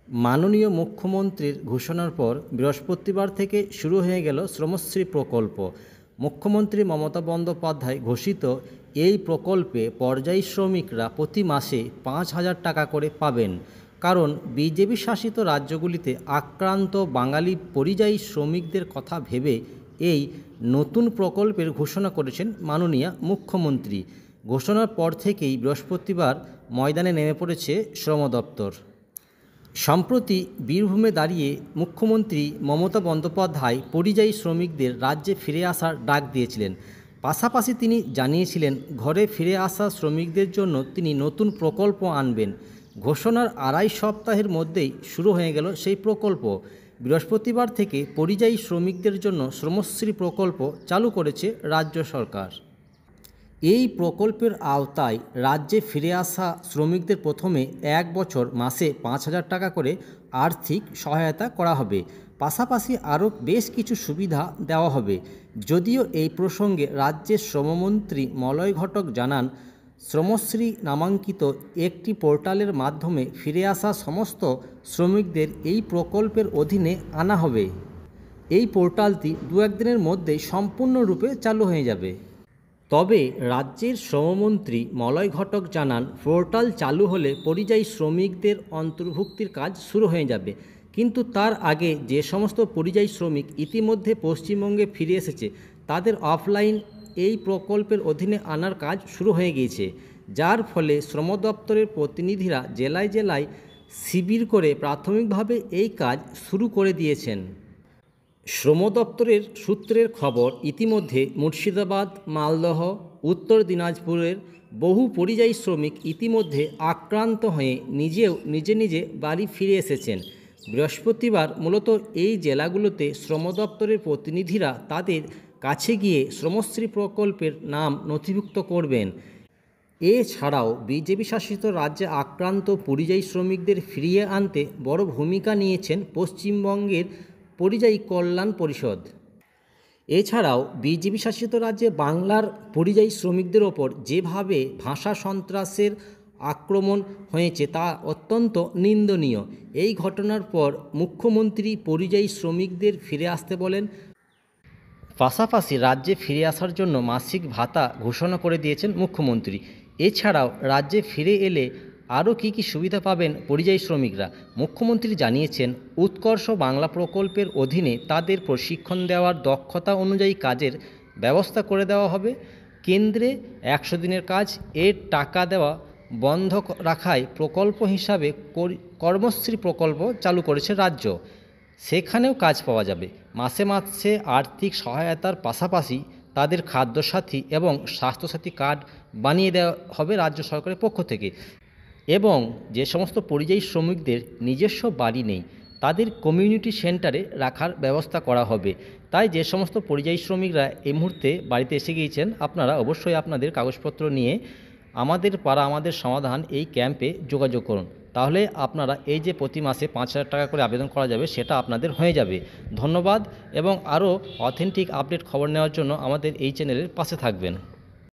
মাননীয় মুখ্যমন্ত্রীর ঘোষণার পর বৃহস্পতিবার থেকে শুরু হয়ে গেল শ্রমশ্রী প্রকল্প। মুখ্যমন্ত্রী মমতা বন্দ্যোপাধ্যায় ঘোষিত এই প্রকল্পে পর্যায়ী শ্রমিকরা প্রতি মাসে 5,000 টাকা করে পাবেন। কারণ বিজেপি শাসিত রাজ্যগুলিতে আক্রান্ত বাঙালি পরিযায়ী শ্রমিকদের কথা ভেবে এই নতুন প্রকল্পের ঘোষণা করেছেন মাননীয় মুখ্যমন্ত্রী। ঘোষণার পর থেকেই বৃহস্পতিবার ময়দানে নেমে পড়েছে শ্রম দপ্তর। সম্প্রতি বীরভূমে দাঁড়িয়ে মুখ্যমন্ত্রী মমতা বন্দ্যোপাধ্যায় পরিযায়ী শ্রমিকদের রাজ্যে ফিরে আসার ডাক দিয়েছিলেন। পাশাপাশি তিনি জানিয়েছিলেন ঘরে ফিরে আসা শ্রমিকদের জন্য তিনি নতুন প্রকল্প আনবেন। ঘোষণার 2.5 সপ্তাহের মধ্যেই শুরু হয়ে গেল সেই প্রকল্প। বৃহস্পতিবার থেকে পরিযায়ী শ্রমিকদের জন্য শ্রমশ্রী প্রকল্প চালু করেছে রাজ্য সরকার। এই প্রকল্পের আওতায় রাজ্যে ফিরে আসা শ্রমিকদের প্রথমে 1 বছর মাসে 5,000 টাকা করে আর্থিক সহায়তা করা হবে। পাশাপাশি আরও বেশ কিছু সুবিধা দেওয়া হবে। যদিও এই প্রসঙ্গে রাজ্যের শ্রমমন্ত্রী মলয় ঘটক জানান, শ্রমশ্রী নামাঙ্কিত একটি পোর্টালের মাধ্যমে ফিরে আসা সমস্ত শ্রমিকদের এই প্রকল্পের অধীনে আনা হবে। এই পোর্টালটি 2-1 দিনের মধ্যেই সম্পূর্ণরূপে চালু হয়ে যাবে। তবে রাজ্যের শ্রমমন্ত্রী মলয় ঘটক জানান, পোর্টাল চালু হলে পরিযায়ী শ্রমিকদের অন্তর্ভুক্তির কাজ শুরু হয়ে যাবে। কিন্তু তার আগে যে সমস্ত পরিযায়ী শ্রমিক ইতিমধ্যে পশ্চিমবঙ্গে ফিরে এসেছে তাদের অফলাইন এই প্রকল্পের অধীনে আনার কাজ শুরু হয়ে গিয়েছে, যার ফলে শ্রম দপ্তরের প্রতিনিধিরা জেলায় জেলায় শিবির করে প্রাথমিকভাবে এই কাজ শুরু করে দিয়েছেন। শ্রম দপ্তরের সূত্রের খবর, ইতিমধ্যে মুর্শিদাবাদ, মালদহ, উত্তর দিনাজপুরের বহু পরিযায়ী শ্রমিক ইতিমধ্যে আক্রান্ত হয়ে নিজে নিজে বাড়ি ফিরে এসেছেন। বৃহস্পতিবার মূলত এই জেলাগুলোতে শ্রম দপ্তরের প্রতিনিধিরা তাদের কাছে গিয়ে শ্রমশ্রী প্রকল্পের নাম নথিভুক্ত করবেন। এছাড়াও বিজেপি শাসিত রাজ্যে আক্রান্ত পরিযায়ী শ্রমিকদের ফিরিয়ে আনতে বড় ভূমিকা নিয়েছেন পশ্চিমবঙ্গের পরিযায়ী কল্যাণ পরিষদ। এছাড়াও বিজেপি শাসিত রাজ্যে বাংলার পরিযায়ী শ্রমিকদের ওপর যেভাবে ভাষা সন্ত্রাসের আক্রমণ হয়েছে তা অত্যন্ত নিন্দনীয়। এই ঘটনার পর মুখ্যমন্ত্রী পরিযায়ী শ্রমিকদের ফিরে আসতে বলেন। পাশাপাশি রাজ্যে ফিরে আসার জন্য মাসিক ভাতা ঘোষণা করে দিয়েছেন মুখ্যমন্ত্রী। এছাড়াও রাজ্যে ফিরে এলে আরও কী সুবিধা পাবেন পরিযায়ী শ্রমিকরা, মুখ্যমন্ত্রী জানিয়েছেন, উৎকর্ষ বাংলা প্রকল্পের অধীনে তাদের প্রশিক্ষণ দেওয়ার দক্ষতা অনুযায়ী কাজের ব্যবস্থা করে দেওয়া হবে। কেন্দ্রে 100 দিনের কাজ এর টাকা দেওয়া বন্ধ রাখায় প্রকল্প হিসাবে কর্মশ্রী প্রকল্প চালু করেছে রাজ্য। সেখানেও কাজ পাওয়া যাবে। মাসে মাসে আর্থিক সহায়তার পাশাপাশি তাদের খাদ্যসাথী এবং স্বাস্থ্যসাথী কার্ড বানিয়ে দেওয়া হবে রাজ্য সরকারের পক্ষ থেকে। এবং যে সমস্ত পরিযায়ী শ্রমিকদের নিজস্ব বাড়ি নেই তাদের কমিউনিটি সেন্টারে রাখার ব্যবস্থা করা হবে। তাই যে সমস্ত পরিযায়ী শ্রমিকরা এই মুহূর্তে বাড়িতে এসে গিয়েছেন, আপনারা অবশ্যই আপনাদের কাগজপত্র নিয়ে আমাদের পাড়া আমাদের সমাধান এই ক্যাম্পে যোগাযোগ করুন। তাহলে আপনারা এই যে প্রতি মাসে 5,000 টাকা করে আবেদন করা যাবে সেটা আপনাদের হয়ে যাবে। ধন্যবাদ। এবং আরও অথেন্টিক আপডেট খবর নেওয়ার জন্য আমাদের এই চ্যানেলের পাশে থাকবেন।